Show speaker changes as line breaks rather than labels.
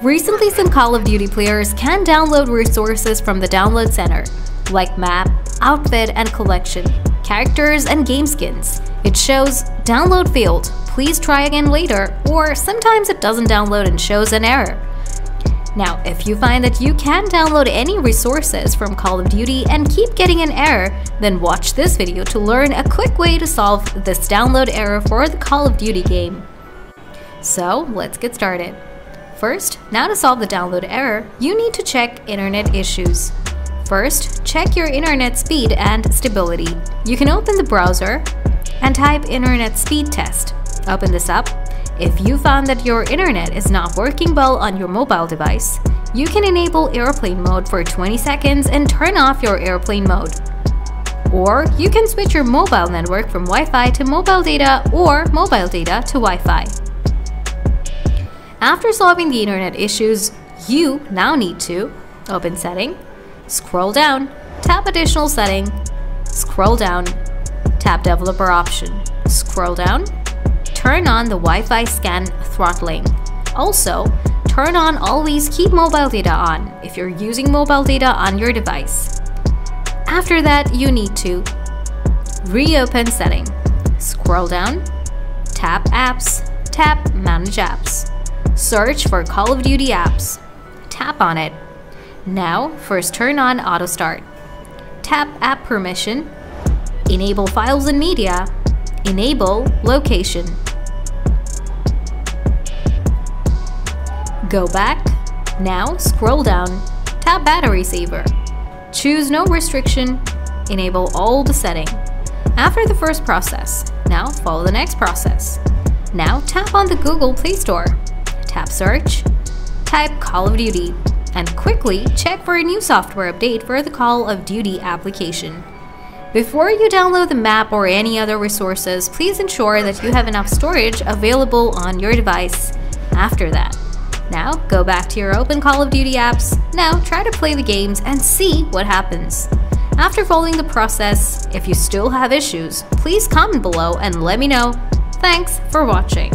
Recently, some Call of Duty players can download resources from the download center, like map, outfit and collection, characters and game skins. It shows "download failed, please try again later," or sometimes it doesn't download and shows an error. Now, if you find that you can't download any resources from Call of Duty and keep getting an error, then watch this video to learn a quick way to solve this download error for the Call of Duty game. So, let's get started. First, now to solve the download error, you need to check internet issues. First, check your internet speed and stability. You can open the browser and type internet speed test. Open this up. If you found that your internet is not working well on your mobile device, you can enable airplane mode for 20 seconds and turn off your airplane mode. Or you can switch your mobile network from Wi-Fi to mobile data or mobile data to Wi-Fi. After solving the internet issues, you now need to open Setting, scroll down, tap Additional Setting, scroll down, tap Developer Option, scroll down, turn on the Wi-Fi scan throttling. Also, turn on Always Keep Mobile Data on if you're using mobile data on your device. After that, you need to reopen Setting, scroll down, tap Apps, tap Manage Apps. Search for Call of Duty apps. Tap on it. Now, first turn on Auto Start. Tap App Permission. Enable Files and Media. Enable Location. Go back. Now, scroll down. Tap Battery Saver. Choose No Restriction. Enable all the setting. After the first process, now follow the next process. Now, tap on the Google Play Store. Tap Search, type Call of Duty, and quickly check for a new software update for the Call of Duty application. Before you download the map or any other resources, please ensure that you have enough storage available on your device after that. Now, go back to your open Call of Duty apps. Now, try to play the games and see what happens. After following the process, if you still have issues, please comment below and let me know. Thanks for watching.